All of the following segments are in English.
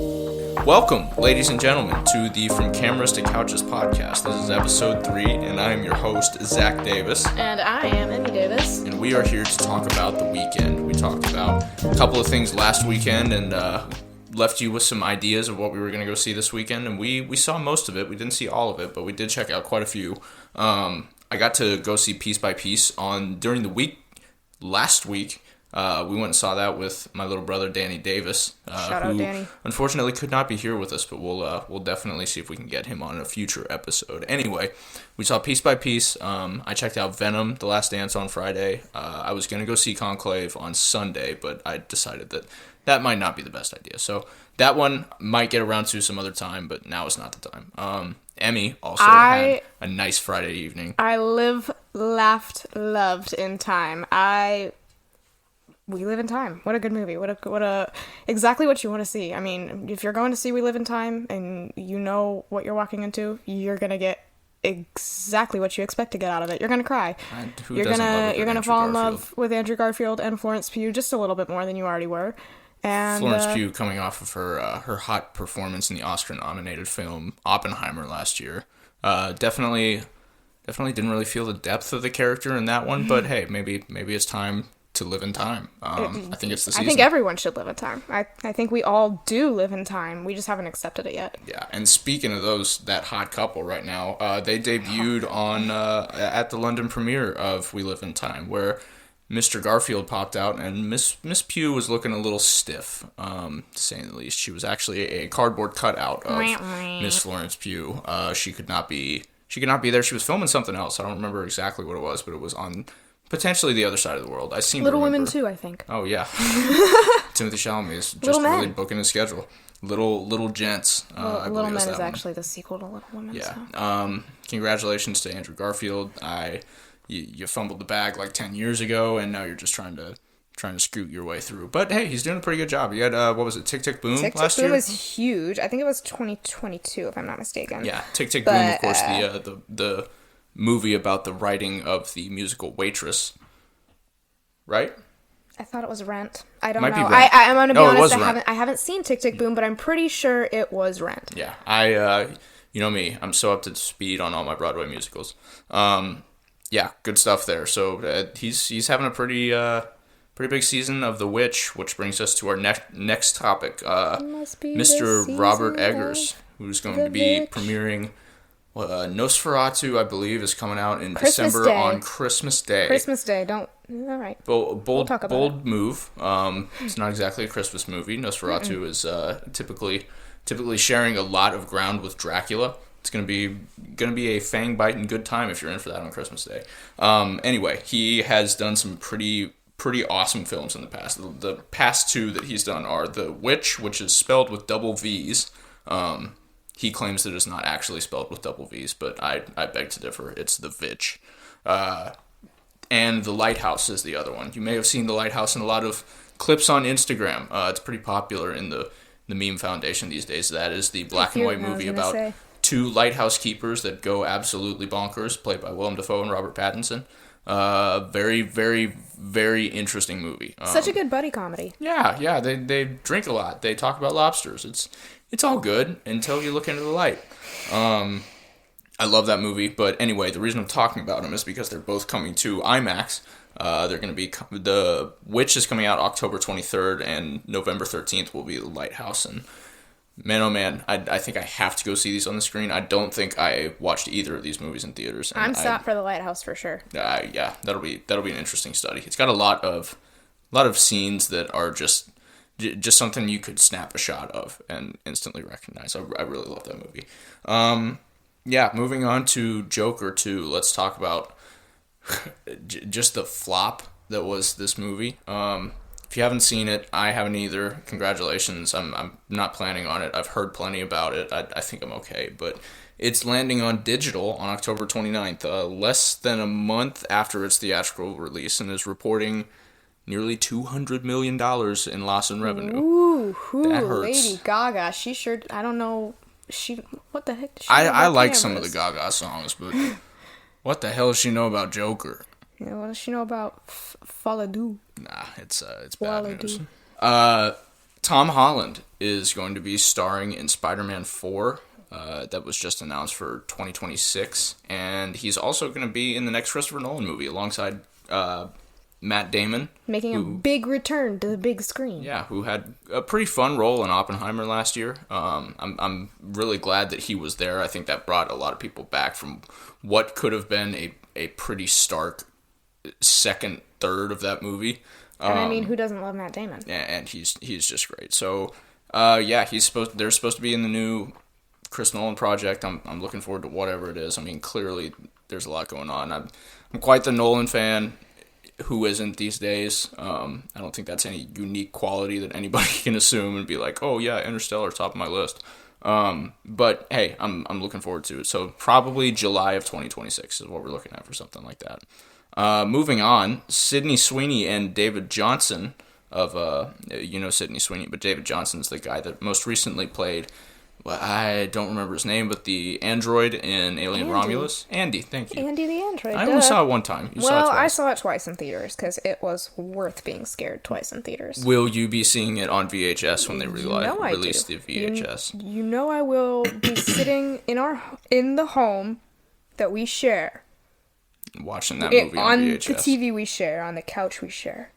Welcome, ladies and gentlemen, to the From Cameras to Couches podcast. This is episode 3, and I am your host, Zach Davis. And I am Emmy Davis. And we are here to talk about the weekend. We talked about a couple of things last weekend and left you with some ideas of what we were going to go see this weekend. And we saw most of it. We didn't see all of it, but we did check out quite a few. I got to go see Piece by Piece during the week last week. We went and saw that with my little brother, Danny Davis. Shout out, Danny. Unfortunately could not be here with us, but we'll definitely see if we can get him on a future episode. Anyway, we saw Piece by Piece. I checked out Venom, The Last Dance on Friday. I was going to go see Conclave on Sunday, but I decided that might not be the best idea. So that one might get around to some other time, but now is not the time. Emmy also had a nice Friday evening. I lived, laughed, loved in time. We Live in Time. What a good movie. Exactly what you want to see. I mean, if you're going to see We Live in Time and you know what you're walking into, you're going to get exactly what you expect to get out of it. You're going to cry. You're going to fall in love with Andrew Garfield and Florence Pugh just a little bit more than you already were. And Florence Pugh coming off of her hot performance in the Oscar-nominated film Oppenheimer last year. Definitely didn't really feel the depth of the character in that one, but hey, maybe it's time to live in time. I think it's the season. I think everyone should live in time. I think we all do live in time. We just haven't accepted it yet. Yeah, and speaking of that hot couple right now, they debuted on at the London premiere of We Live in Time, where Mr. Garfield popped out, and Miss Pugh was looking a little stiff, to say the least. She was actually a cardboard cutout of Miss Florence Pugh. She could not be there. She was filming something else. I don't remember exactly what it was, but it was on potentially the other side of the world. Little Women too, I think. Oh yeah, Timothy Chalamet is just really booking his schedule. Little Gents. Little Men is actually the sequel to Little Women. Yeah. So. Congratulations to Andrew Garfield. You fumbled the bag like 10 years ago, and now you're just trying to scoot your way through. But hey, he's doing a pretty good job. He had what was it, Tick Tick Boom last year? Tick Tick Boom was huge. I think it was 2022, if I'm not mistaken. Yeah, Tick Tick Boom, of course, the movie about the writing of the musical Waitress, right? I thought it was Rent. I don't know. I'm going to be honest. I haven't seen Tick Tick Boom, but I'm pretty sure it was Rent. Yeah, you know me. I'm so up to speed on all my Broadway musicals. Yeah, good stuff there. So he's having a pretty big season of The Witch, which brings us to our next topic. Mr. Robert Eggers, who's going to be premiering. Nosferatu, I believe, is coming out in December on Christmas Day. All right. Bold move. It's not exactly a Christmas movie. Nosferatu is typically sharing a lot of ground with Dracula. It's gonna be a fang biting good time if you're in for that on Christmas Day. Anyway, he has done some pretty awesome films in the past. The past two that he's done are The Witch, which is spelled with double V's. He claims that it's not actually spelled with double V's, but I beg to differ. It's The Vitch. And The Lighthouse is the other one. You may have seen The Lighthouse in a lot of clips on Instagram. It's pretty popular in the meme foundation these days. That is the black and white movie about two lighthouse keepers that go absolutely bonkers, played by Willem Dafoe and Robert Pattinson. Very, very, very interesting movie. Such a good buddy comedy. Yeah, they drink a lot. They talk about lobsters. It's all good until you look into the light. I love that movie, but anyway, the reason I'm talking about them is because they're both coming to IMAX. They're going to be The Witch is coming out October 23rd, and November 13th will be The Lighthouse. And man, oh man, I think I have to go see these on the screen. I don't think I watched either of these movies in theaters. I'm set for The Lighthouse for sure. Yeah, that'll be an interesting study. It's got a lot of scenes that are just something you could snap a shot of and instantly recognize. I really love that movie. Moving on to Joker 2, let's talk about just the flop that was this movie. If you haven't seen it, I haven't either. Congratulations. I'm not planning on it. I've heard plenty about it. I think I'm okay, but it's landing on digital on October 29th, less than a month after its theatrical release, and is reporting nearly $200 million in loss in revenue. Ooh, that hurts. Lady Gaga. She sure, I don't know, what the heck does she I like some of the Gaga songs, but what the hell does she know about Joker? Yeah, what does she know about Faladu? Nah, it's bad news. Tom Holland is going to be starring in Spider-Man 4. That was just announced for 2026. And he's also going to be in the next Christopher Nolan movie alongside Matt Damon. Making a big return to the big screen. Yeah, who had a pretty fun role in Oppenheimer last year. I'm really glad that he was there. I think that brought a lot of people back from what could have been a pretty stark second third of that movie. And I mean, who doesn't love Matt Damon? And he's just great. So, they're supposed to be in the new Chris Nolan project. I'm looking forward to whatever it is. I mean, clearly there's a lot going on. I'm quite the Nolan fan. Who isn't these days? I don't think that's any unique quality that anybody can assume and be like, oh yeah, Interstellar, top of my list. But hey, I'm looking forward to it. So probably July of 2026 is what we're looking at for something like that. Moving on, Sydney Sweeney and David Johnson of Sydney Sweeney, but David Johnson's the guy that most recently played. Well, I don't remember his name, but the android in Alien Romulus. Andy, thank you. Andy the android. I only saw it one time. You saw it twice. I saw it twice in theaters because it was worth being scared twice in theaters. Will you be seeing it on VHS when they release the VHS? You know I will be sitting in the home that we share. Watching that movie on VHS. On the TV we share, on the couch we share.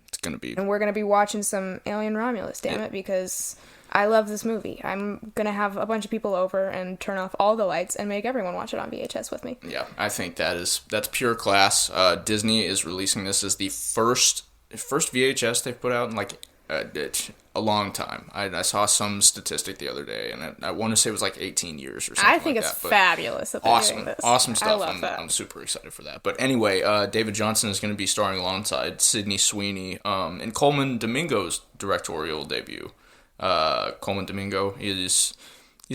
It's going to be... And we're going to be watching some Alien Romulus, damn it, because... I love this movie. I'm going to have a bunch of people over and turn off all the lights and make everyone watch it on VHS with me. Yeah, I think that's pure class. Disney is releasing this as the first VHS they've put out in like a long time. I saw some statistic the other day, and I want to say it was like 18 years or something. I think it's fabulous that they're doing this. Awesome stuff. I'm super excited for that. But anyway, David Johnson is going to be starring alongside Sydney Sweeney in Coleman Domingo's directorial debut. Coleman Domingo, he's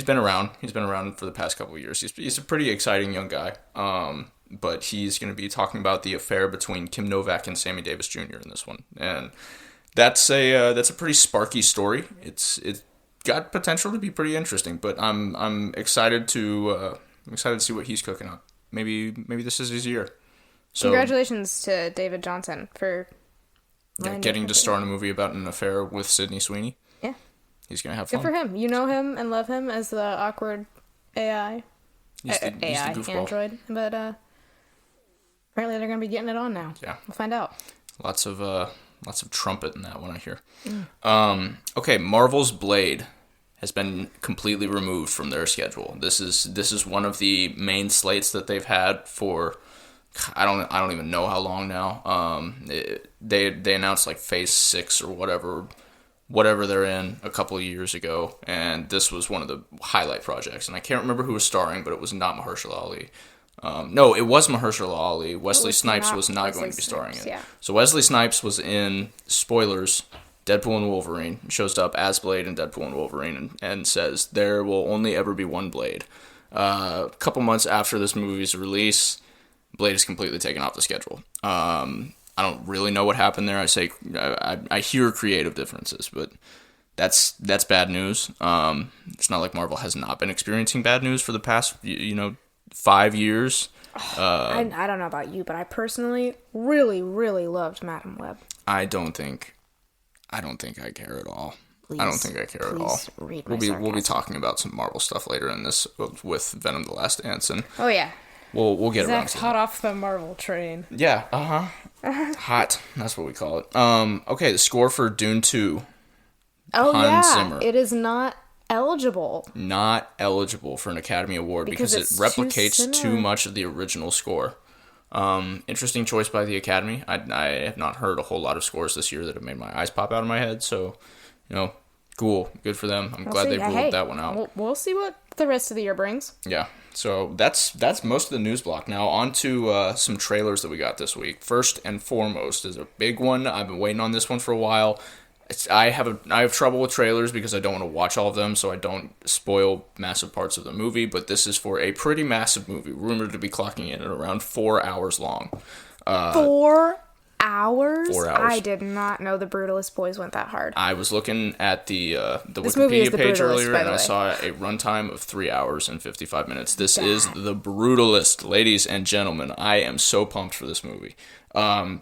been around. He's been around for the past couple of years. He's a pretty exciting young guy. But he's going to be talking about the affair between Kim Novak and Sammy Davis Jr. in this one, and that's a pretty sparky story. It's got potential to be pretty interesting. But I'm excited to see what he's cooking up. Maybe this is his year. So, congratulations to David Johnson for getting to star in a movie about an affair with Sydney Sweeney. Yeah. He's going to have fun. Good for him. You know him and love him as the awkward AI. He's the goofball. Android. But apparently they're going to be getting it on now. Yeah. We'll find out. Lots of trumpet in that one, I hear. Okay, Marvel's Blade has been completely removed from their schedule. This is one of the main slates that they've had for I don't even know how long now. They announced like Phase 6 or whatever they're in a couple of years ago, and this was one of the highlight projects. And I can't remember who was starring, but it was not Mahershala Ali. No, it was Mahershala Ali. Wesley Snipes was not going to be starring in it. Yeah. So Wesley Snipes was in, spoilers, Deadpool and Wolverine. Shows up as Blade in Deadpool and Wolverine and says, there will only ever be one Blade. A couple months after this movie's release, Blade is completely taken off the schedule. I don't really know what happened there. I hear creative differences, but that's bad news. It's not like Marvel has not been experiencing bad news for the past 5 years. I don't know about you, but I personally really, really loved Madam Web. I don't think I care at all. I don't think I care at all. We'll be talking about some Marvel stuff later in this with Venom: The Last Dance, and oh yeah, we'll get Zach's around to hot off the Marvel train. Yeah, hot. That's what we call it. Okay, the score for Dune 2. Oh Hans Zimmer. It is not eligible. Not eligible for an Academy Award because it replicates too much of the original score. Interesting choice by the Academy. I have not heard a whole lot of scores this year that have made my eyes pop out of my head. So, cool, good for them. I'm glad they ruled that one out. We'll see what the rest of the year brings. Yeah. So that's most of the news block. Now on to some trailers that we got this week. First and foremost is a big one. I've been waiting on this one for a while. I have trouble with trailers because I don't want to watch all of them, so I don't spoil massive parts of the movie. But this is for a pretty massive movie, rumored to be clocking in at around 4 hours long. 4 hours? 4 hours. I did not know the Brutalist Boys went that hard. I was looking at the Wikipedia page earlier, and I saw a runtime of 3 hours and 55 minutes. This is The Brutalist, ladies and gentlemen. I am so pumped for this movie.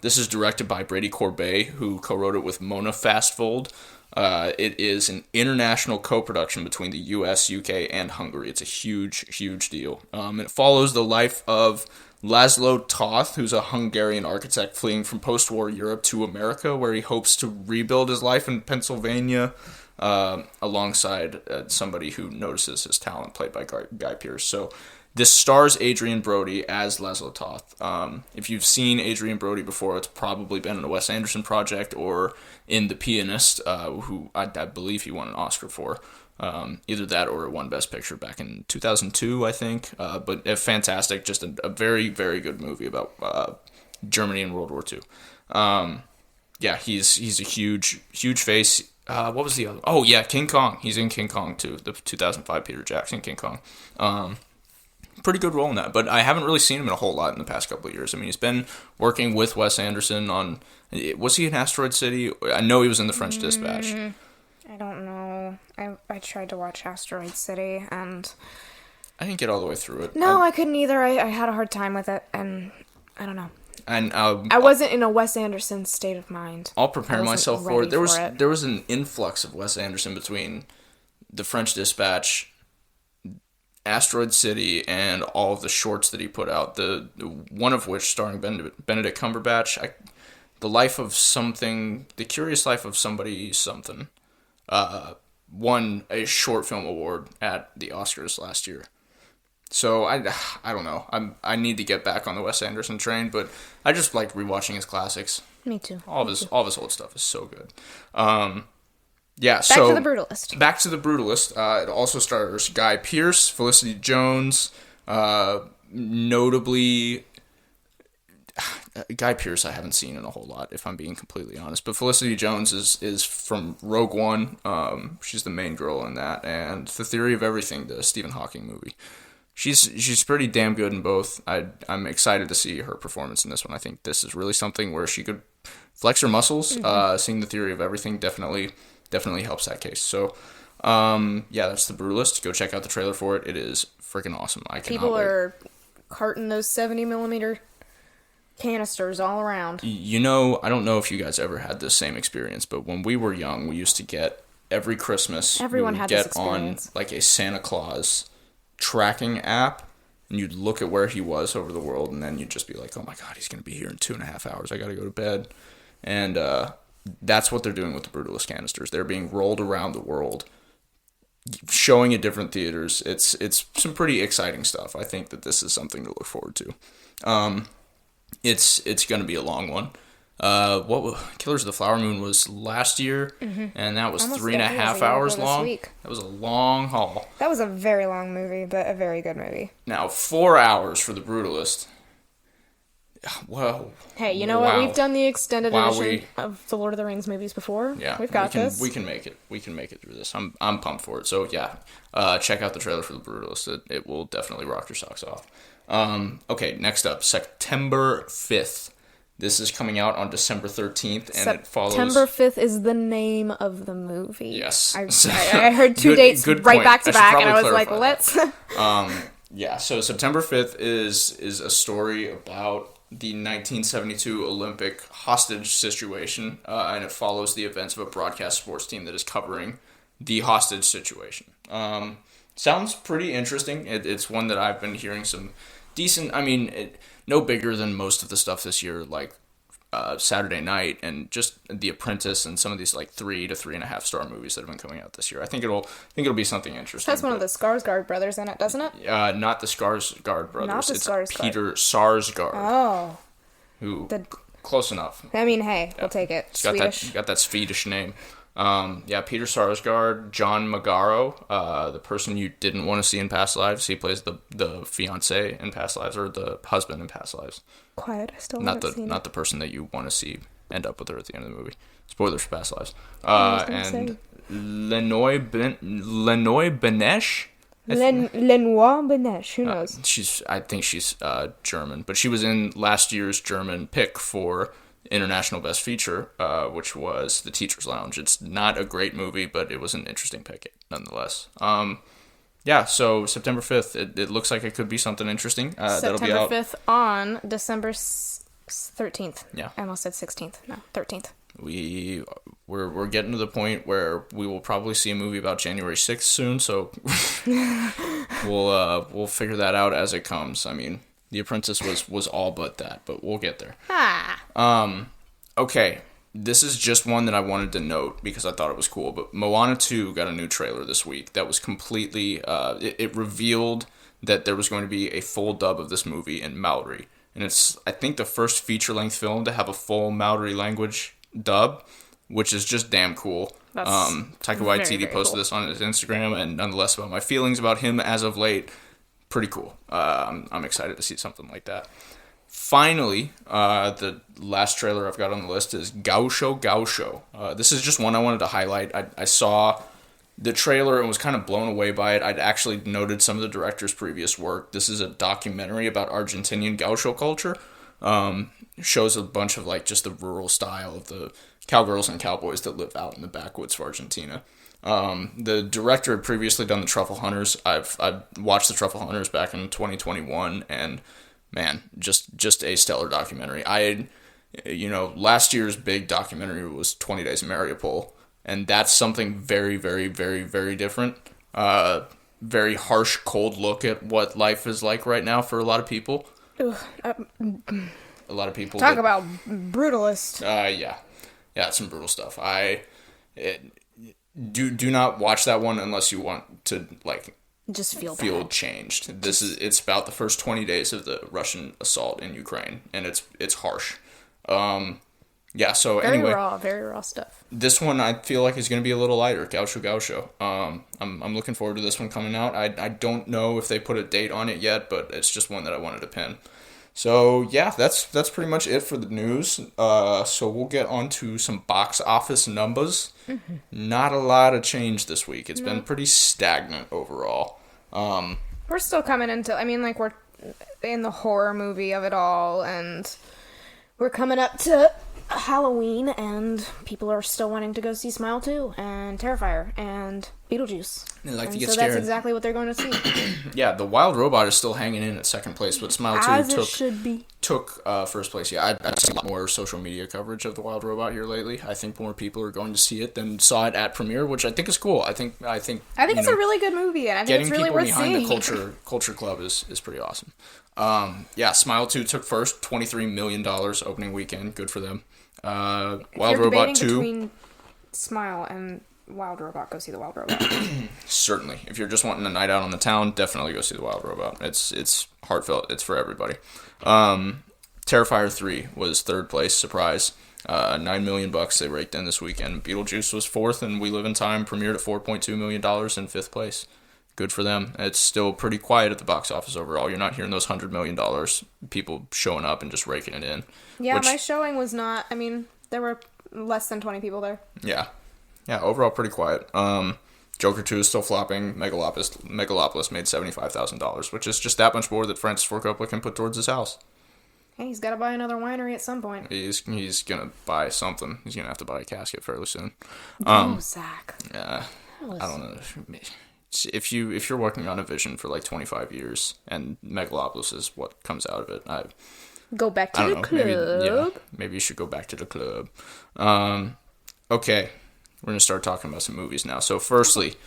This is directed by Brady Corbet, who co-wrote it with Mona Fastvold. It is an international co-production between the U.S., U.K., and Hungary. It's a huge, huge deal. It follows the life of Laszlo Toth, who's a Hungarian architect fleeing from post-war Europe to America, where he hopes to rebuild his life in Pennsylvania, alongside somebody who notices his talent, played by Guy Pearce. So this stars Adrian Brody as Laszlo Toth. If you've seen Adrian Brody before, it's probably been in a Wes Anderson project or in The Pianist, who I believe he won an Oscar for. Either that or it won Best Picture back in 2002, I think. But fantastic, just a very, very good movie about Germany in World War II. Yeah, he's a huge, huge face. What was the other? Oh, yeah, King Kong. He's in King Kong, too. The 2005 Peter Jackson King Kong. Pretty good role in that, but I haven't really seen him in a whole lot in the past couple of years. I mean, he's been working with Wes Anderson on... Was he in Asteroid City? I know he was in The French Dispatch. I don't know. I tried to watch Asteroid City, and... I didn't get all the way through it. No, I couldn't either. I had a hard time with it, and I don't know. And I wasn't in a Wes Anderson state of mind. I'll prepare myself for it. There was an influx of Wes Anderson between The French Dispatch, Asteroid City, and all of the shorts that he put out. The one of which starring Benedict Cumberbatch, The Curious Life of Somebody Something, won a short film award at the Oscars last year. So I don't know. I need to get back on the Wes Anderson train, but I just like rewatching his classics. Me too. All of his old stuff is so good. Yeah. Back to The Brutalist. Back to The Brutalist. It also stars Guy Pearce, Felicity Jones, notably. Guy Pearce I haven't seen in a whole lot, if I'm being completely honest. But Felicity Jones is from Rogue One. She's the main girl in that, and The Theory of Everything, the Stephen Hawking movie. She's pretty damn good in both. I'm excited to see her performance in this one. I think this is really something where she could flex her muscles. Seeing The Theory of Everything definitely helps that case. So, yeah, that's The Brutalist. Go check out the trailer for it. It is freaking awesome. People are carting those 70mm canisters all around. You know, I don't know if you guys ever had this same experience, but when we were young, we used to get every Christmas. Everyone had this experience. On like a Santa Claus tracking app, and you'd look at where he was over the world, and then you'd just be like, oh my god, he's going to be here in 2.5 hours. I got to go to bed. And that's what they're doing with the Brutalist canisters. They're being rolled around the world, showing at different theaters. It's some pretty exciting stuff. I think that this is something to look forward to. It's going to be a long one. Killers of the Flower Moon was last year, and that was almost 3.5 hours long. That was a long haul. That was a very long movie, but a very good movie. Now, 4 hours for The Brutalist. Whoa. Hey, you know what? We've done the extended edition of the Lord of the Rings movies before. Yeah, we've got this. We can make it. We can make it through this. I'm pumped for it. So yeah, check out the trailer for The Brutalist. It will definitely rock your socks off. Okay, next up, September 5th. This is coming out on December 13th, and it follows... September 5th is the name of the movie. Yes. I heard two dates right back to back, and I was like, let's... Yeah, so September 5th is a story about the 1972 Olympic hostage situation, and it follows the events of a broadcast sports team that is covering the hostage situation. Sounds pretty interesting. It's one that I've been hearing some decent... I mean... no bigger than most of the stuff this year, like Saturday Night and just The Apprentice and some of these like 3 to 3.5 star movies that have been coming out this year. I think it'll be something interesting. That's one of the Skarsgård brothers in it, doesn't it? Not the Skarsgård brothers. Not the Skarsgård. Peter Sarsgaard. Oh. Close enough. I mean, hey, we'll take it. He's got that Swedish name. Peter Sarsgaard, John Magaro, the person you didn't want to see in Past Lives. He plays the fiance in Past Lives, or the husband in Past Lives. Quiet, I still not the person that you want to see end up with her at the end of the movie. Spoilers for Past Lives. And Lenoy Benesh. Lenoy Benesh. Who knows? I think she's German, but she was in last year's German pick for International Best Feature, which was The Teacher's Lounge. It's not a great movie, but it was an interesting pick nonetheless. So September 5th, it looks like it could be something interesting. That'll be out. September 5th on December 13th. Yeah. I almost said 16th. No, 13th. we're getting to the point where we will probably see a movie about January 6th soon, so we'll figure that out as it comes. I mean, The Apprentice was all but that, but we'll get there. Okay, this is just one that I wanted to note because I thought it was cool, but Moana 2 got a new trailer this week that was completely, it revealed that there was going to be a full dub of this movie in Maori. And it's, I think, the first feature-length film to have a full Maori language dub, which is just damn cool. Taika Waititi posted this on his Instagram, and nonetheless, about my feelings about him as of late, pretty cool. I'm excited to see something like that. Finally, the last trailer I've got on the list is Gaosho Gaosho. This is just one I wanted to highlight. I saw the trailer and was kind of blown away by it. I'd actually noted some of the director's previous work. This is a documentary about Argentinian gaucho culture. Shows a bunch of like just the rural style of the cowgirls and cowboys that live out in the backwoods of Argentina. The director had previously done The Truffle Hunters. I've watched The Truffle Hunters back in 2021, and man, just a stellar documentary. Last year's big documentary was 20 Days in Mariupol. And that's something very, very, very, very different. Very harsh, cold look at what life is like right now for a lot of people. A lot of people. Talk about brutalist. Yeah, some brutal stuff. Do not watch that one unless you want to just feel changed. It's about the first 20 days of the Russian assault in Ukraine, and it's harsh. Yeah, so anyway, very raw stuff. This one I feel like is going to be a little lighter, Gaosho Gaosho. I'm looking forward to this one coming out. I don't know if they put a date on it yet, but it's just one that I wanted to pin. So yeah, that's pretty much it for the news. So we'll get on to some box office numbers. Mm-hmm. Not a lot of change this week. It's been pretty stagnant overall. We're still coming into. We're in the horror movie of it all, and we're coming up to Halloween, and people are still wanting to go see Smile 2 and Terrifier and Beetlejuice. They like to get so scared. That's exactly what they're going to see. Yeah, The Wild Robot is still hanging in at second place, but Smile 2 took first place. Yeah, I've seen a lot more social media coverage of The Wild Robot here lately. I think more people are going to see it than saw it at premiere, which I think is cool. I think it's a really good movie, and I think it's really worth seeing. Getting people behind the culture club is pretty awesome. Smile 2 took first, $23 million opening weekend. Good for them. Wild Robot 2. Between Smile and Wild Robot, go see The Wild Robot. Certainly. If you're just wanting a night out on the town, definitely go see The Wild Robot. It's heartfelt. It's for everybody. Terrifier 3 was third place. Surprise. $9 million they raked in this weekend. Beetlejuice was fourth, and We Live in Time premiered at $4.2 million in fifth place. Good for them. It's still pretty quiet at the box office overall. You're not hearing those $100 million people showing up and just raking it in. Yeah, my showing was not. There were less than 20 people there. Yeah, overall pretty quiet. Joker 2 is still flopping. Megalopolis made $75,000, which is just that much more that Francis Ford Coppola can put towards his house. Hey, he's got to buy another winery at some point. He's gonna buy something. He's gonna have to buy a casket fairly soon. Zach. Yeah, I don't know. If you're working on a vision for like 25 years and Megalopolis is what comes out of it, go back to the club. Maybe you should go back to the club. Okay, we're gonna start talking about some movies now. So firstly,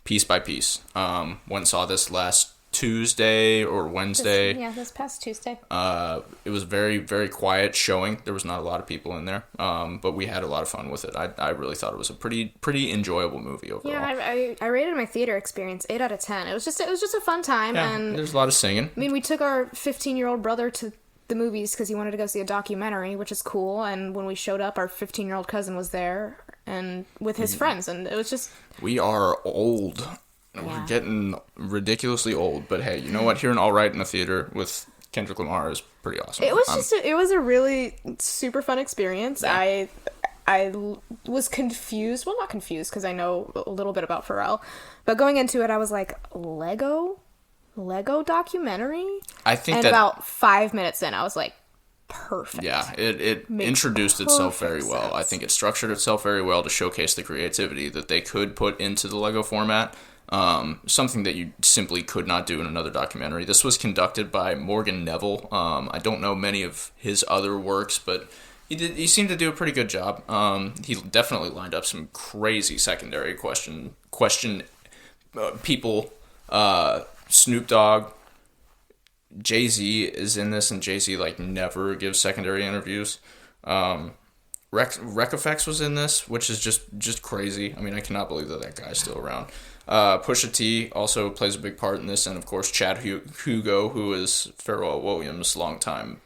Piece by Piece. Went and saw this last Tuesday or Wednesday. This past Tuesday. It was very, very quiet showing. There was not a lot of people in there, but we had a lot of fun with it. I really thought it was a pretty enjoyable movie overall. Yeah, I rated my theater experience 8 out of 10. It was just a fun time, and there's a lot of singing. We took our 15-year-old brother to the movies because he wanted to go see a documentary, which is cool. And when we showed up, our 15-year-old cousin was there and with his friends, and it was just. We are old. Yeah. We're getting ridiculously old, but hey, you know what? Hearing All Right in the theater with Kendrick Lamar is pretty awesome. It was it was a really super fun experience. Yeah. I was confused. Well, not confused because I know a little bit about Pharrell, but going into it, I was like, Lego documentary. I think and that about 5 minutes in, I was like, perfect. Yeah, it introduced itself very well. I think it structured itself very well to showcase the creativity that they could put into the Lego format. Something that you simply could not do in another documentary. This was conducted by Morgan Neville. I don't know many of his other works, but He seemed to do a pretty good job. He definitely lined up some crazy secondary question people. Snoop Dogg, Jay-Z is in this, and Jay-Z like never gives secondary interviews. Rec Effects was in this, which is just crazy. I mean, I cannot believe that guy's still around. Pusha T also plays a big part in this, and of course Chad Hugo, who is Pharrell Williams' longtime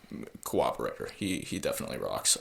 cooperator. He definitely rocks.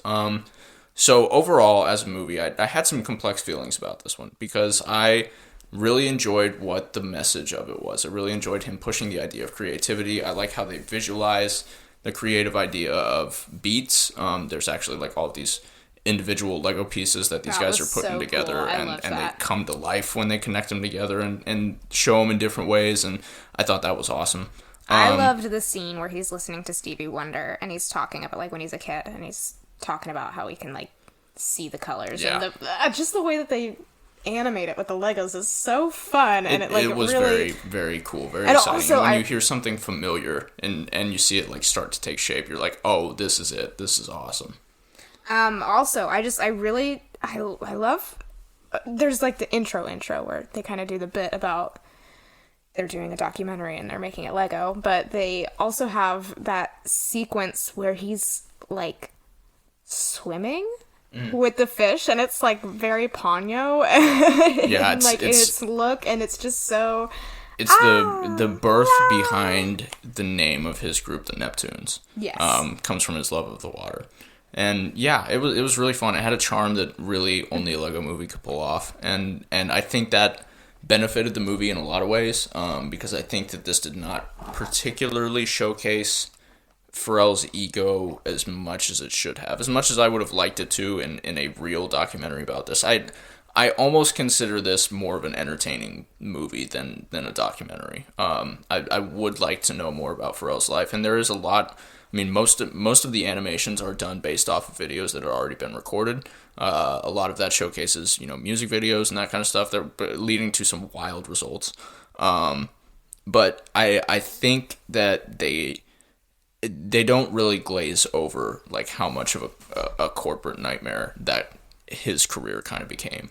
So overall, as a movie, I had some complex feelings about this one because I really enjoyed what the message of it was. I really enjoyed him pushing the idea of creativity. I like how they visualize the creative idea of beats. There's actually like all of these individual Lego pieces that these guys are putting together, cool. and they come to life when they connect them together and show them in different ways, and I thought that was awesome. I loved the scene where he's listening to Stevie Wonder and he's talking about like when he's a kid and he's talking about how he can like see the colors and just the way that they animate it with the Legos is so fun, and it was really... very, very cool, very exciting. Also, when you hear something familiar and you see it like start to take shape, you're like, oh, this is it. This is awesome. Also, I love, there's like the intro where they kind of do the bit about they're doing a documentary and they're making it Lego, but they also have that sequence where he's like swimming with the fish, and it's like very Ponyo. Yeah, it's like its look, and it's just so... It's the birth behind the name of his group, the Neptunes. Yes. Comes from his love of the water. And yeah, it was really fun. It had a charm that really only a Lego movie could pull off. And I think that benefited the movie in a lot of ways, because I think that this did not particularly showcase Pharrell's ego as much as it should have. As much as I would have liked it to in a real documentary about this. I almost consider this more of an entertaining movie than a documentary. I would like to know more about Pharrell's life, and there is a lot. I mean, most of the animations are done based off of videos that have already been recorded. A lot of that showcases, music videos and that kind of stuff. They're leading to some wild results. But I think that they don't really glaze over like how much of a corporate nightmare that his career kind of became.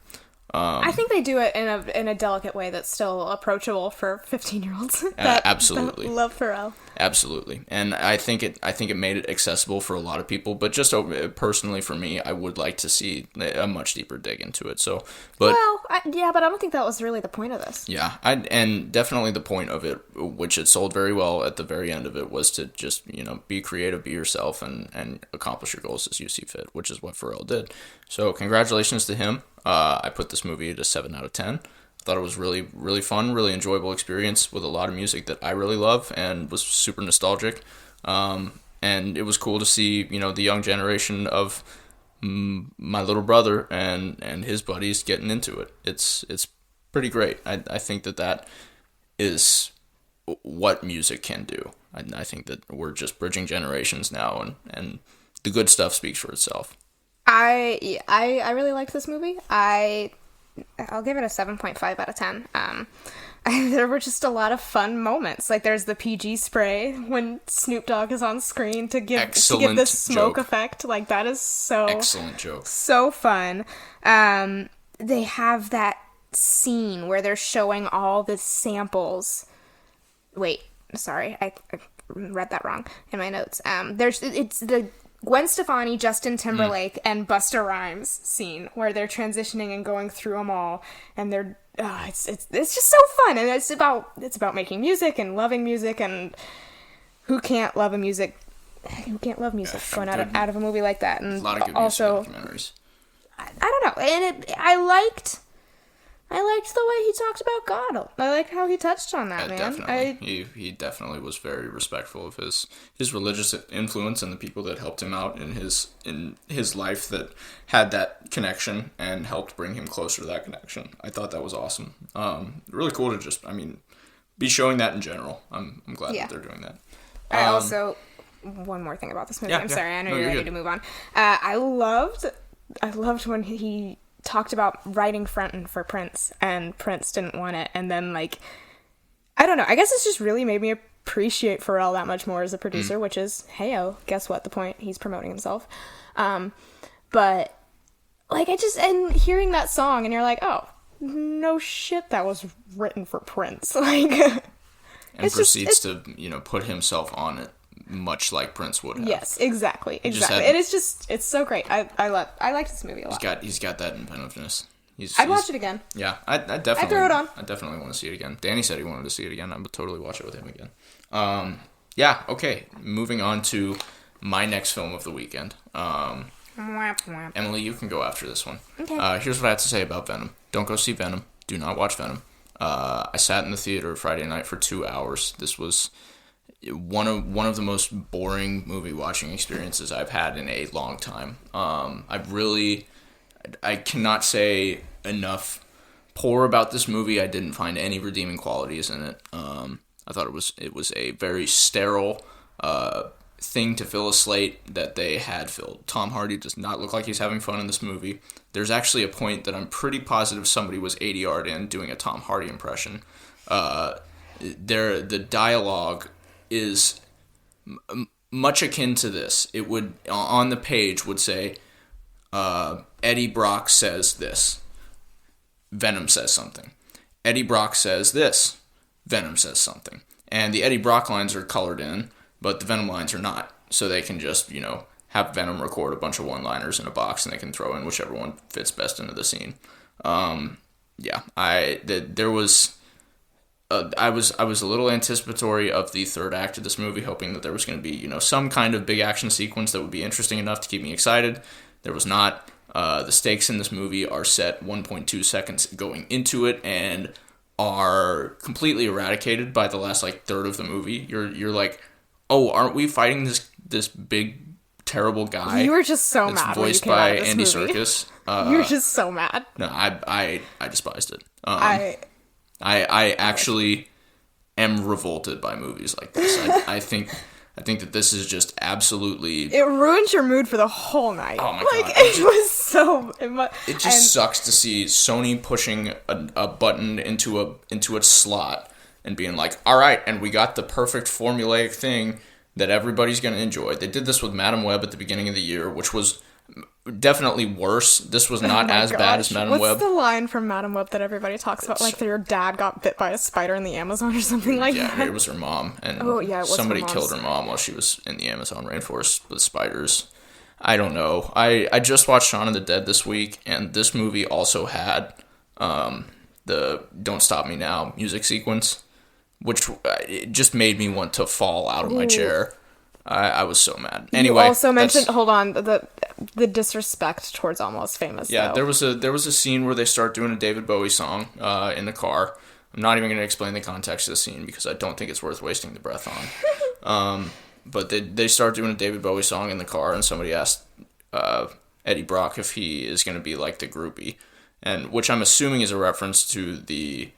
I think they do it in a delicate way that's still approachable for 15-year-olds. Absolutely, that love Pharrell. Absolutely, and I think it made it accessible for a lot of people. But just personally for me, I would like to see a much deeper dig into it. So, but but I don't think that was really the point of this. Yeah, and definitely the point of it, which it sold very well at the very end of it, was to just be creative, be yourself, and accomplish your goals as you see fit, which is what Pharrell did. So, congratulations to him. I put this movie at a 7 out of 10. I thought it was really, really fun, really enjoyable experience with a lot of music that I really love and was super nostalgic. And it was cool to see, the young generation of my little brother and his buddies getting into it. It's pretty great. I think that is what music can do. I think that we're just bridging generations now, and the good stuff speaks for itself. I really liked this movie. I'll give it a 7.5 out of 10. There were just a lot of fun moments. Like there's the PG spray when Snoop Dogg is on screen to give this smoke effect. Like that is so excellent joke. So fun. They have that scene where they're showing all the samples. Wait, sorry, I read that wrong in my notes. It's the Gwen Stefani, Justin Timberlake, and Busta Rhymes scene where they're transitioning and going through them all, and they're it's just so fun, and it's about making music and loving music, and who can't love music going out of a movie like that, and a lot of good also music documentaries. I don't know, and I liked the way he talked about God. I like how he touched on that, man. Definitely. He definitely was very respectful of his religious influence and the people that helped him out in his life that had that connection and helped bring him closer to that connection. I thought that was awesome. Really cool to just, be showing that in general. I'm glad that they're doing that. I also, one more thing about this movie. I'm sorry, I know you're ready to move on. I loved when he talked about writing frontin' for Prince, and Prince didn't want it, and then I don't know, I guess it's just really made me appreciate Pharrell that much more as a producer, which is, heyo, guess what? The point, he's promoting himself. But like, and hearing that song and you're like, oh, no shit, that was written for Prince. Like, and proceeds to, put himself on it, much like Prince would have. Yes, exactly. And it's so great. I like this movie a lot. He's got that inventiveness. I'd watch it again. Yeah, I definitely. I'd throw it on. I definitely want to see it again. Danny said he wanted to see it again. I would totally watch it with him again. Yeah. Okay. Moving on to my next film of the weekend. Emily, you can go after this one. Okay. Here's what I have to say about Venom. Don't go see Venom. Do not watch Venom. I sat in the theater Friday night for 2 hours. This was one of the most boring movie watching experiences I've had in a long time. I cannot say enough poor about this movie. I didn't find any redeeming qualities in it. I thought it was a very sterile thing to fill a slate that they had filled. Tom Hardy does not look like he's having fun in this movie. There's actually a point that I'm pretty positive somebody was ADR'd in doing a Tom Hardy impression. The dialogue is much akin to this. It would, on the page, would say, Eddie Brock says this. Venom says something. Eddie Brock says this. Venom says something. And the Eddie Brock lines are colored in, but the Venom lines are not. So they can just, have Venom record a bunch of one-liners in a box and they can throw in whichever one fits best into the scene. I was a little anticipatory of the third act of this movie, hoping that there was going to be, some kind of big action sequence that would be interesting enough to keep me excited. There was not. The stakes in this movie are set 1.2 seconds going into it and are completely eradicated by the last third of the movie. You're like, oh, aren't we fighting this big terrible guy? You were just so mad. Voiced by Andy Serkis. You were just so mad. No, I despised it. I actually am revolted by movies like this. I think that this is just absolutely... It ruins your mood for the whole night. Oh my god. It was so... It just sucks to see Sony pushing a button into its slot and being like, alright, and we got the perfect formulaic thing that everybody's going to enjoy. They did this with Madam Web at the beginning of the year, which was definitely worse. This was not as bad as Madam Web. What's the line from Madam Web that everybody talks about? Like, your dad got bit by a spider in the Amazon or something like that? Yeah, it was her mom. And somebody killed her mom while she was in the Amazon rainforest with spiders. I don't know. I just watched Shaun of the Dead this week, and this movie also had the Don't Stop Me Now music sequence, which it just made me want to fall out of my chair. I was so mad. Anyway, you also mentioned, hold on, the disrespect towards Almost Famous. Yeah, though. there was a scene where they start doing a David Bowie song in the car. I'm not even going to explain the context of the scene because I don't think it's worth wasting the breath on. But they start doing a David Bowie song in the car, and somebody asked Eddie Brock if he is going to be like the groupie, and which I'm assuming is a reference to the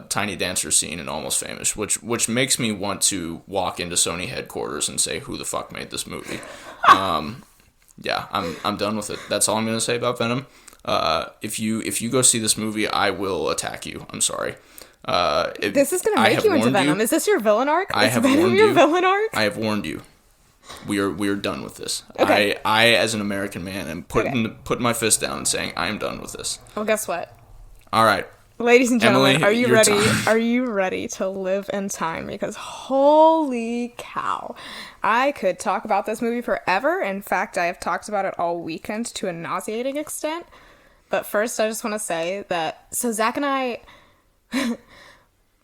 Tiny Dancer scene in Almost Famous, which makes me want to walk into Sony headquarters and say, who the fuck made this movie? Yeah, I'm done with it. That's all I'm going to say about Venom. If you go see this movie, I will attack you. I'm sorry. This is going to make you into Venom. Is this your villain arc? I have warned you. Villain arc? I have warned you. We are done with this. Okay. I as an American man, am putting my fist down and saying I am done with this. Well, guess what? All right. Ladies and gentlemen, Emily, are you ready? Are you ready to live in time? Because holy cow, I could talk about this movie forever. In fact, I have talked about it all weekend to a nauseating extent. But first, I just want to say that, so Zach and I,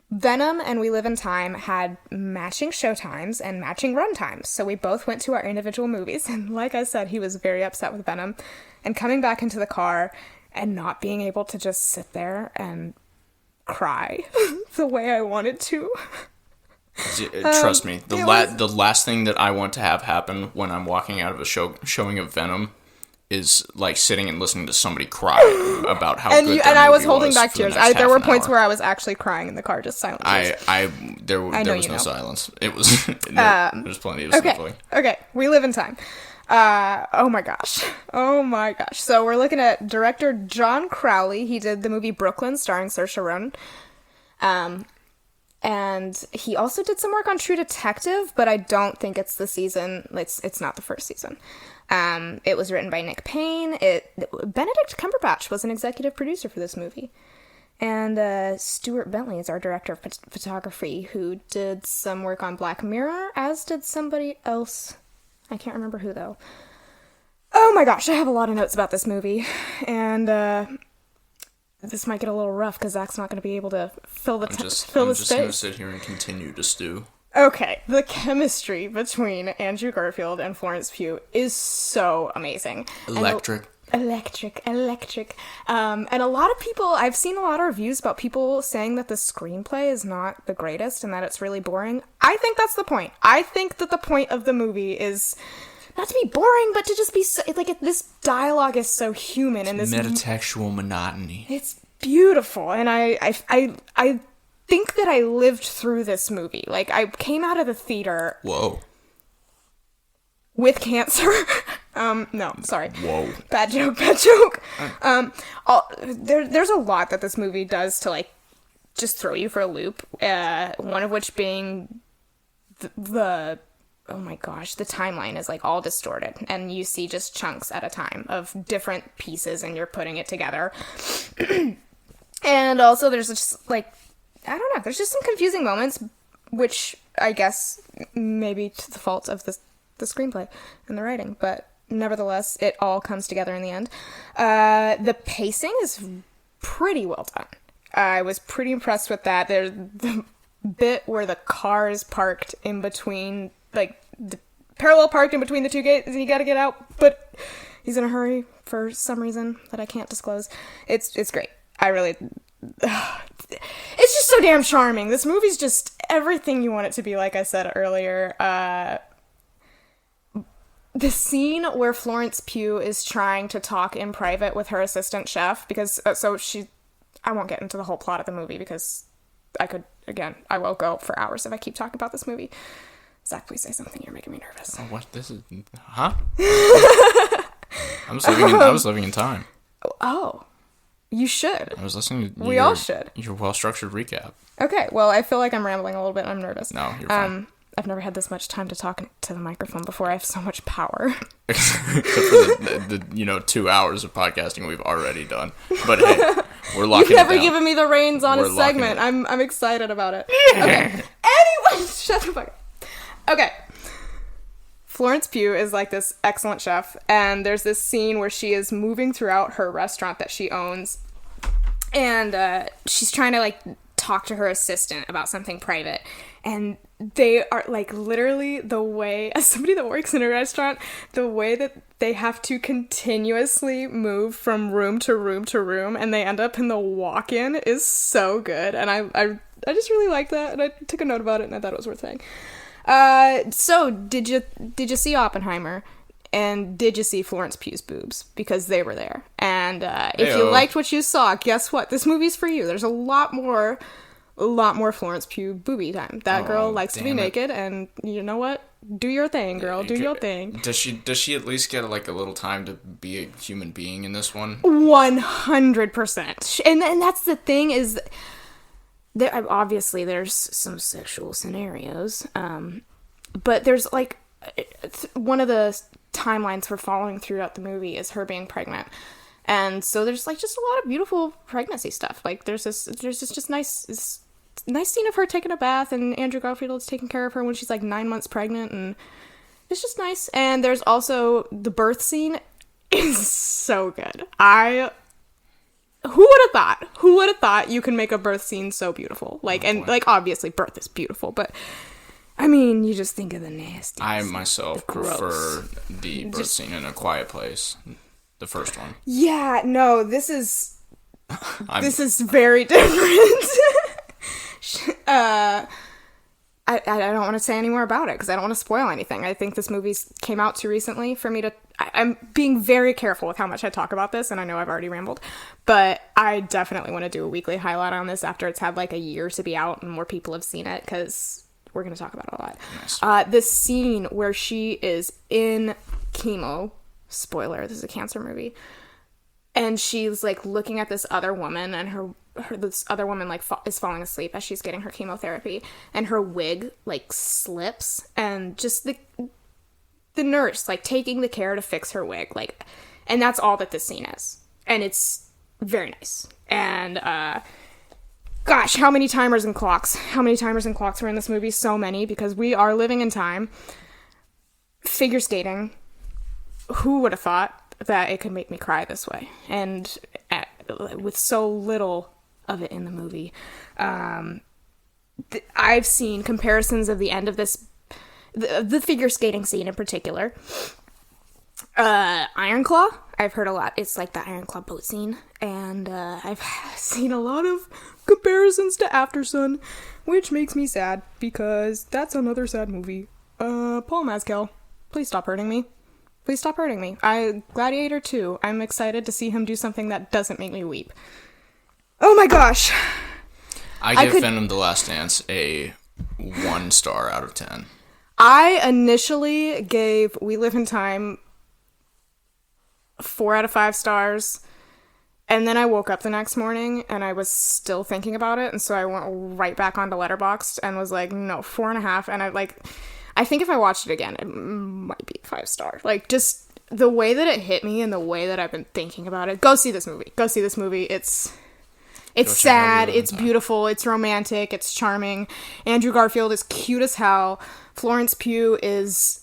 Venom and We Live in Time had matching showtimes and matching runtimes. So we both went to our individual movies. And like I said, he was very upset with Venom. And coming back into the car and not being able to just sit there and cry the way I wanted to. Trust me, the last thing that I want to have happen when I'm walking out of a showing of Venom is like sitting and listening to somebody cry about how good and I was holding back tears. There were points where I was actually crying in the car, just silent. There was no silence. It was there was plenty of sniffling. Okay, We Live in Time. Oh my gosh. So we're looking at director John Crowley. He did the movie Brooklyn starring Saoirse Ronan. And he also did some work on True Detective, but I don't think it's the season. It's not the first season. It was written by Nick Payne. Benedict Cumberbatch was an executive producer for this movie. And Stuart Bentley is our director of photography, who did some work on Black Mirror, as did somebody else. I can't remember who, though. Oh my gosh, I have a lot of notes about this movie. And this might get a little rough because Zach's not going to be able to fill the space. I'm just going to sit here and continue to stew. Okay, the chemistry between Andrew Garfield and Florence Pugh is so amazing. Electric. And a lot of people, I've seen a lot of reviews about people saying that the screenplay is not the greatest and that it's really boring. I think that's the point. I think that the point of the movie is not to be boring, but to just be so, like, this dialogue is so human and this metatextual monotony. It's beautiful, and I think that I lived through this movie. Like, I came out of the theater. Whoa. With cancer. No, sorry. Whoa. Bad joke. There's a lot that this movie does to, like, just throw you for a loop. One of which being the oh my gosh, the timeline is, like, all distorted. And you see just chunks at a time of different pieces, and you're putting it together. And also there's just, like, I don't know, there's just some confusing moments, which I guess maybe to the fault of the screenplay and the writing, but nevertheless, it all comes together in the end. The pacing is pretty well done. I was pretty impressed with that. There's the bit where the car is parked in between, like, the parallel parked in between the two gates, and you gotta get out, but he's in a hurry for some reason that I can't disclose. It's great. I really... It's just so damn charming. This movie's just everything you want it to be, like I said earlier. The scene where Florence Pugh is trying to talk in private with her assistant chef, because, I won't get into the whole plot of the movie, because I will go for hours if I keep talking about this movie. Zach, please say something. You're making me nervous. Oh, what? This is... Huh? I was living in time. Oh. You should. I was listening to We all should. Your well-structured recap. Okay, well, I feel like I'm rambling a little bit. I'm nervous. No, you're fine. I've never had this much time to talk to the microphone before. I have so much power. Except for the 2 hours of podcasting we've already done. But hey, we're locking it down. You've never given me the reins on a segment. I'm excited about it. Okay. Anyway, shut the fuck up. Okay. Florence Pugh is, like, this excellent chef, and there's this scene where she is moving throughout her restaurant that she owns, and she's trying to, like, talk to her assistant about something private, and they are, like, literally the way, as somebody that works in a restaurant, the way that they have to continuously move from room to room to room, and they end up in the walk-in is so good, and I just really like that, and I took a note about it, and I thought it was worth saying. So did you see Oppenheimer? And did you see Florence Pugh's boobs? Because they were there. And if you liked what you saw, guess what? This movie's for you. There's a lot more Florence Pugh booby time. That girl likes to be naked, and you know what? Do your thing, girl. Do your thing. Does she at least get, like, a little time to be a human being in this one? 100%. And that's the thing is... Obviously, there's some sexual scenarios, but there's, like, one of the timelines we're following throughout the movie is her being pregnant, and so there's, like, just a lot of beautiful pregnancy stuff. Like, there's this just nice scene of her taking a bath, and Andrew Garfield is taking care of her when she's, like, 9 months pregnant, and it's just nice. And there's also the birth scene is so good. Who would have thought you can make a birth scene so beautiful? Like, obviously birth is beautiful, but I mean, you just think of the nasty. I myself prefer the birth scene in A Quiet Place, the first one. Yeah, no, this is very different. I don't want to say any more about it because I don't want to spoil anything. I think this movie came out too recently for me to... I'm being very careful with how much I talk about this, and I know I've already rambled, but I definitely want to do a weekly highlight on this after it's had, like, a year to be out and more people have seen it, because we're going to talk about it a lot. Nice. The scene where she is in chemo, spoiler, this is a cancer movie, and she's, like, looking at this other woman, and this other woman like is falling asleep as she's getting her chemotherapy, and her wig like slips, and just the nurse like taking the care to fix her wig, like, and that's all that this scene is, and it's very nice. And gosh, how many timers and clocks were in this movie? So many, because we are living in time. Figure skating, who would have thought that it could make me cry this way, and with so little of it in the movie. I've seen comparisons of the end of this, the figure skating scene in particular. Iron Claw, I've heard a lot. It's like the Iron Claw boat scene, and I've seen a lot of comparisons to After Sun, which makes me sad, because that's another sad movie. Paul Mescal, please stop hurting me. Please stop hurting me. Gladiator 2, I'm excited to see him do something that doesn't make me weep. Oh my gosh. I give Venom: The Last Dance a 1 star out of 10. I initially gave We Live in Time 4 out of 5 stars, and then I woke up the next morning and I was still thinking about it, and so I went right back onto Letterboxd and was like, no, 4.5, and I think if I watched it again, it might be 5 star. Like, just the way that it hit me and the way that I've been thinking about it. Go see this movie. It's sad, it's beautiful, it's romantic, it's charming. Andrew Garfield is cute as hell. Florence Pugh is...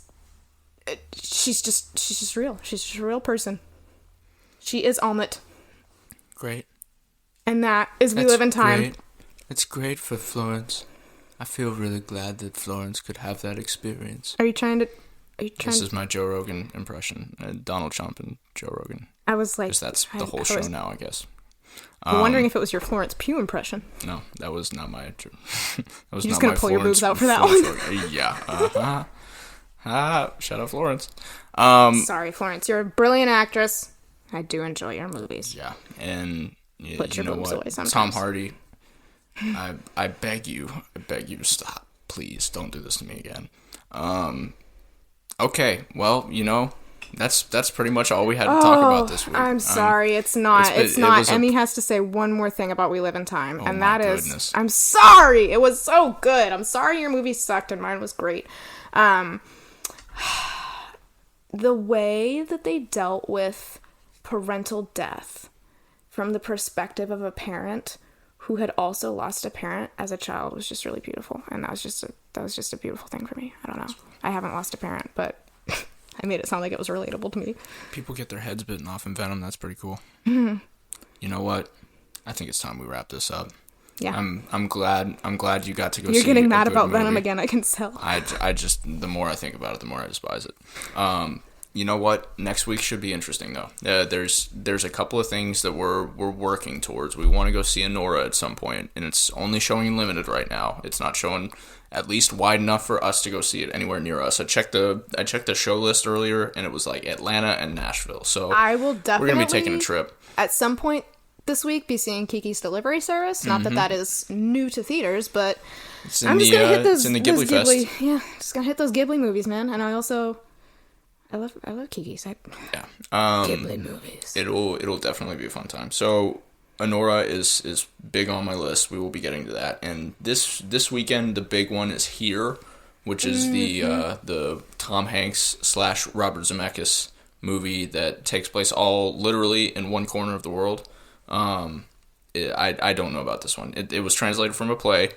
She's just real. She's just a real person. She is Almut. Great. And that is We Live in Time. Great. It's great for Florence. I feel really glad that Florence could have that experience. This is my Joe Rogan impression. Donald Trump and Joe Rogan. I was like... Because that's the whole show now, I guess. I'm wondering if it was your Florence Pugh impression. No, that was not my... that was You're just going to pull your boobs out for that one? Yeah. Shout out Florence. Sorry, Florence. You're a brilliant actress. I do enjoy your movies. Yeah, and you know what? Tom Hardy, I beg you to stop. Please, don't do this to me again. Okay, well, that's pretty much all we had to talk about this week. I'm sorry, it's not. Emmy has to say one more thing about We Live in Time, and that is, goodness. I'm sorry, it was so good. I'm sorry your movie sucked and mine was great. The way that they dealt with parental death from the perspective of a parent who had also lost a parent as a child was just really beautiful, and that was just a beautiful thing for me. I don't know. I haven't lost a parent, but I made it sound like it was relatable to me. People get their heads bitten off in Venom. That's pretty cool. Mm-hmm. You know what? I think it's time we wrap this up. Yeah. I'm glad you got to go see it. You're getting mad about Venom again, I can tell. I just, the more I think about it, the more I despise it. You know what? Next week should be interesting, though. There's a couple of things that we're working towards. We want to go see Nora at some point, and it's only showing limited right now. It's not showing at least wide enough for us to go see it anywhere near us. I checked the show list earlier, and it was like Atlanta and Nashville. So I will definitely, we're gonna be taking a trip at some point this week, be seeing Kiki's Delivery Service. Not that is new to theaters, but I'm just gonna hit those Ghibli Fest. Yeah, just gonna hit those Ghibli movies, man. And I love Kiki's. Ghibli movies. It'll definitely be a fun time. So Anora is big on my list. We will be getting to that. And this weekend, the big one is Here, which is the Tom Hanks / Robert Zemeckis movie that takes place all literally in one corner of the world. I don't know about this one. It was translated from a play.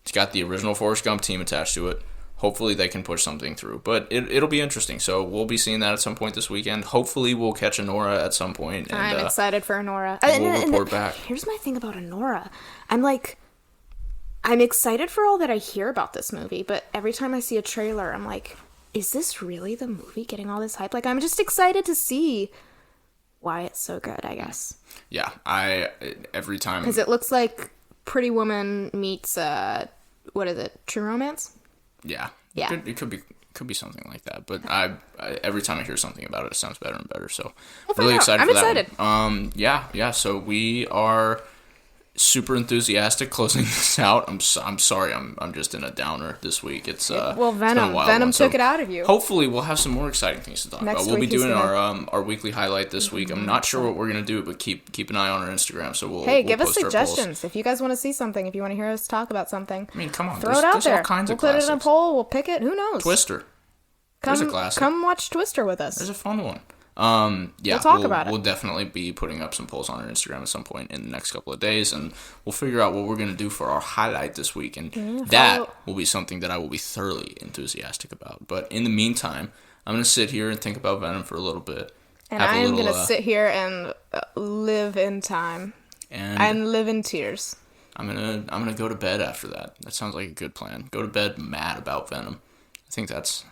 It's got the original Forrest Gump team attached to it. Hopefully they can push something through. But it'll be interesting. So we'll be seeing that at some point this weekend. Hopefully we'll catch Anora at some point. And, I'm excited for Anora. We'll report back. Here's my thing about Anora. I'm excited for all that I hear about this movie, but every time I see a trailer, I'm like, is this really the movie getting all this hype? Like, I'm just excited to see why it's so good, I guess. Yeah, every time... Because it looks like Pretty Woman meets, what is it, True Romance? Yeah. Yeah. It could be something like that, but I every time I hear something about it, it sounds better and better, so We'll really excited for I'm that excited. one. Yeah, so we are super enthusiastic closing this out. I'm sorry. I'm just in a downer this week. It's well, it's been a wild Venom one. took So it out of you. hopefully we'll have some more exciting things to talk Next about. We'll be week he's doing gonna- our weekly highlight this week. I'm not sure what we're gonna do, but keep an eye on our Instagram. So we'll Give us post our polls. suggestions if you guys want to see something. If you want to hear us talk about something, I mean, come on, throw it out there's there. all kinds We'll of put it in a classics. poll. We'll pick it. Who knows? Twister. There's a classic. Come watch Twister with us. There's a fun one. Yeah, We'll talk about it. We'll definitely be putting up some polls on our Instagram at some point in the next couple of days, and we'll figure out what we're going to do for our highlight this week, and that will be something that I will be thoroughly enthusiastic about. But in the meantime, I'm going to sit here and think about Venom for a little bit. And I am going to sit here and live in time and live in tears. I'm gonna go to bed after that. That sounds like a good plan. Go to bed mad about Venom. I think that's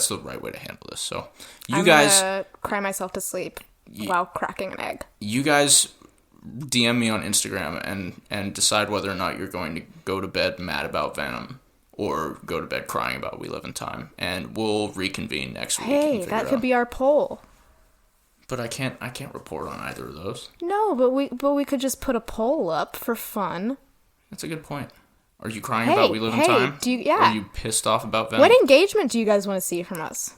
the right way to handle this. So I'm gonna cry myself to sleep while cracking an egg. You guys DM me on Instagram and decide whether or not you're going to go to bed mad about Venom or go to bed crying about We Live in Time, and we'll reconvene next week. Hey, that could be our poll. But I can't report on either of those. No, but we could just put a poll up for fun. That's a good point. Are you crying about We Live in Time? Are you pissed off about Venom? What engagement do you guys want to see from us?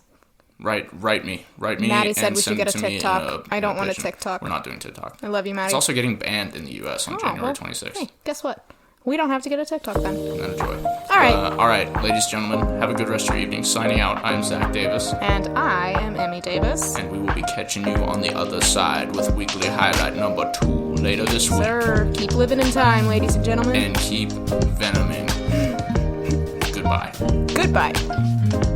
Write me. Maddie said we should get a TikTok. I don't want a TikTok. We're not doing TikTok. I love you, Maddie. It's also getting banned in the U.S. on January 26th. Hey, guess what? We don't have to get a TikTok then. And enjoy. All right, ladies and gentlemen, have a good rest of your evening. Signing out, I'm Zach Davis. And I am Emmy Davis. And we will be catching you on the other side with weekly highlight number 2 later this week. Sir, keep living in time, ladies and gentlemen. And keep venoming. Goodbye. Goodbye.